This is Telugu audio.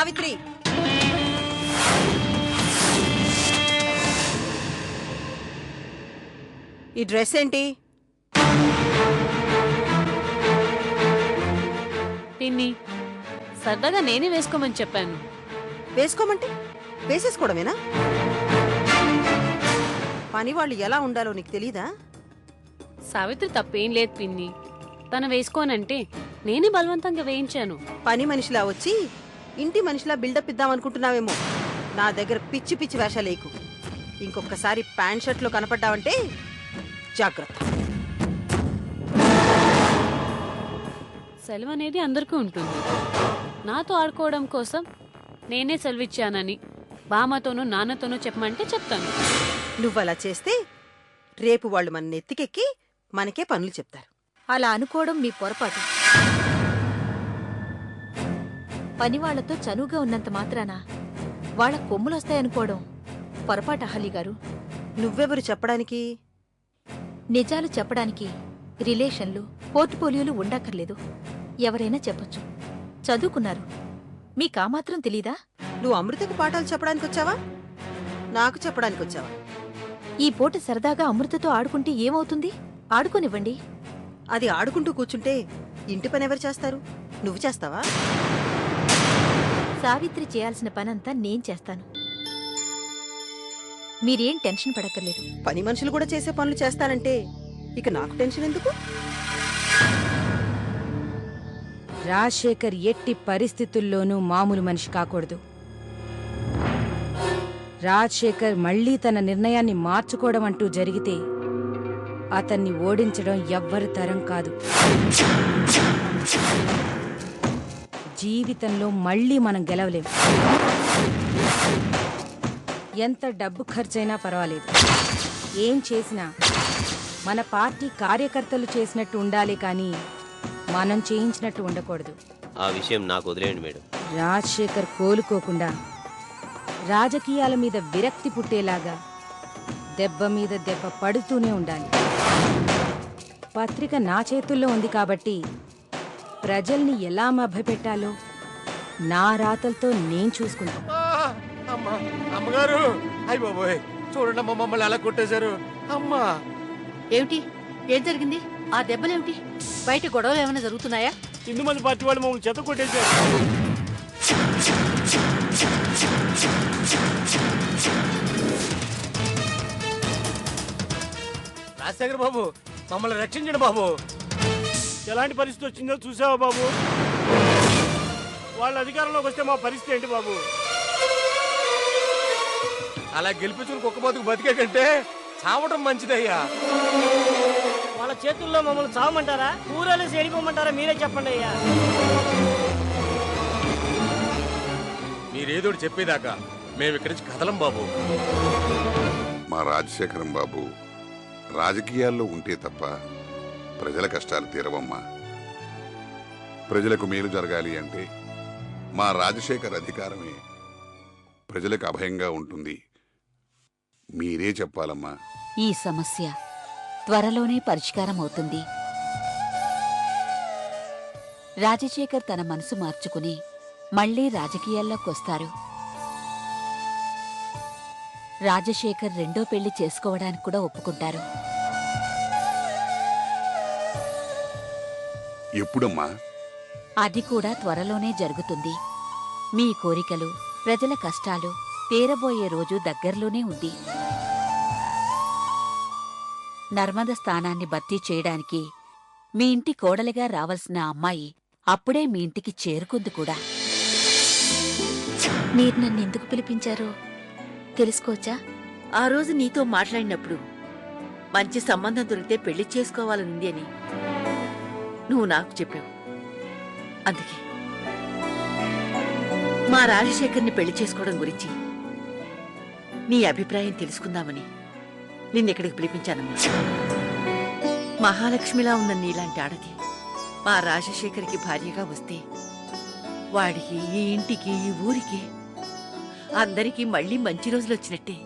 సావిత్రి, ఈ డ్రెస్ ఏంటి? పిన్ని, సరదాగా నేనే వేసుకోమని చెప్పాను. వేసుకోమంటే వేసేసుకోవడమేనా? పని వాళ్ళు ఎలా ఉండాలో నీకు తెలీదా? సావిత్రి తప్పేం లేదు పిన్ని. తన వేసుకోనంటే నేనే బలవంతంగా వేయించాను. పని మనిషిలా వచ్చి ఇంటి మనిషిలా బిల్డప్ ఇద్దామనుకుంటున్నావేమో. నా దగ్గర పిచ్చి పిచ్చి వేషాలేకు. ఇంకొకసారి ప్యాంట్ షర్ట్లో కనపడ్డావంటే జాగ్రత్త. సెలవు అనేది అందరికీ ఉంటుంది. నాతో ఆడుకోవడం కోసం నేనే సెలవిచ్చానని బామ్మతోనూ నాన్నతోనూ చెప్పమంటే చెప్తాను. నువ్వలా చేస్తే రేపు వాళ్ళు మన నెత్తికెక్కి మనకే పనులు చెప్తారు. అలా అనుకోవడం మీ పొరపాటు. పనివాళ్లతో చనువుగా ఉన్నంత మాత్రాన వాళ్ళ కొమ్ములొస్తాయనుకోవడం పొరపాటు అహల్య గారు. నువ్వెవరు చెప్పడానికి? నిజాలు చెప్పడానికి రిలేషన్లు, పోర్ట్ఫోలియోలు ఉండక్కర్లేదు. ఎవరైనా చెప్పొచ్చు. చదువుకున్నారు. మీకా మాత్రం తెలీదా? నువ్వు అమృతకు పాఠాలు చెప్పడానికి వచ్చావా, నాకు చెప్పడానికి వచ్చావా? ఈ పూట సరదాగా అమృతతో ఆడుకుంటే ఏమవుతుంది? ఆడుకోనివ్వండి. అది ఆడుకుంటూ కూర్చుంటే ఇంటి పని ఎవరు చేస్తారు? నువ్వు చేస్తావా? సావిత్రి చేయాల్సిన పనంతా నేను చేస్తాను. మీరేం టెన్షన్ పడక్కర్లేదు. పని మనుషులు కూడా చేసే పనులు చేస్తానంటే ఇక నాకు టెన్షన్ ఎందుకు? రాజశేఖర్ ఎట్టి పరిస్థితుల్లోనూ మామూలు మనిషి కాకూడదు. రాజశేఖర్ మళ్లీ తన నిర్ణయాన్ని మార్చుకోవడం అంటూ జరిగితే అతన్ని ఓడించడం ఎవ్వరి తరం కాదు. జీవితంలో మళ్లీ మనం గెలవలేం. ఎంత డబ్బు ఖర్చైనా పర్వాలేదు. ఏం చేసినా మన పార్టీ కార్యకర్తలు చేసినట్టు ఉండాలి కానీ మనం చేయించినట్టు ఉండకూడదు. ఆ విషయం నాకు వదిలేయండి మేడం. రాజశేఖర్ కోలుకోకుండా రాజకీయాల మీద విరక్తి పుట్టేలాగా దెబ్బ మీద దెబ్బ పడుతూనే ఉండాలి. పత్రిక నా చేతుల్లో ఉంది కాబట్టి ప్రజల్ని ఎలా మభ్యపెట్టాలో నా రాతలతో నేను చూసుకుంటాను. అమ్మగారు, అయ్య బాబోయ్, చూడండి అమ్మ, మమ్మల్ని ఎలా కొట్టేశారు. అమ్మా, ఏమిటి? ఏం జరిగింది? ఆ దెబ్బలేమిటి? బయట గొడవలు ఏమైనా జరుగుతున్నాయా? హిందూ మంది పార్టీ వాళ్ళు మమ్మల్ని చెత్త కొట్టేశారు. రాజశేఖర్ బాబు, మమ్మల్ని రక్షించండి బాబు. ఎలాంటి పరిస్థితి వచ్చిందో చూసావా బాబు? వాళ్ళ అధికారంలోకి వస్తే మా పరిస్థితి ఏంటి బాబు? అలా గెలిపించుకుని కుక్క బతుకు బతికే కంటే చావటం మంచిదయ్యా. వాళ్ళ చేతుల్లో మమ్మల్ని చావమంటారా, ఊరేళ్ళు చేరిపోమంటారా? మీరే చెప్పండి అయ్యా. మీరేదో చెప్పేదాకా మేము ఇక్కడి నుంచి కదలం బాబు. మా రాజశేఖరం బాబు రాజకీయాల్లో ఉంటే తప్ప ప్రజల కష్టాలు తీరవమ్మా. ప్రజలకు మేలు జరగాలి అంటే మా రాజశేఖర్ అధికారమే ప్రజలకు అభయంగా ఉంటుంది. మీరే చెప్పాలమ్మా. ఈ సమస్య త్వరలోనే పరిష్కారం అవుతుంది. రాజశేఖర్ తన మనసు మార్చుకుని మళ్లీ రాజకీయాల్లోకొస్తారు. రాజశేఖర్ రెండో పెళ్లి చేసుకోవడానికి కూడా ఒప్పుకుంటారు. ఎప్పుడమ్మా? అది కూడా త్వరలోనే జరుగుతుంది. మీ కోరికలు, ప్రజల కష్టాలు తీరబోయే రోజు దగ్గరలోనే ఉంది. నర్మద స్థానాన్ని భర్తీ చేయడానికి మీ ఇంటి కోడలిగా రావాల్సిన అమ్మాయి అప్పుడే మీ ఇంటికి చేరుకుంది కూడా. మీరు నన్ను ఎందుకు పిలిపించారో తెలుసుకోవచ్చా? ఆ రోజు నీతో మాట్లాడినప్పుడు మంచి సంబంధం దొరికితే పెళ్లి చేసుకోవాలనుంది అని నువ్వు నాకు చెప్పావు. అందుకే మా రాజశేఖర్ని పెళ్లి చేసుకోవడం గురించి నీ అభిప్రాయం తెలుసుకుందామని నిన్నెక్కడికి పిలిపించానమ్మా. మహాలక్ష్మిలా ఉన్న నీలాంటి ఆడది మా రాజశేఖర్కి భార్యగా వస్తే వాడికి, ఈ ఇంటికి, ఈ ఊరికి, అందరికీ మళ్ళీ మంచి రోజులు వచ్చినట్టే.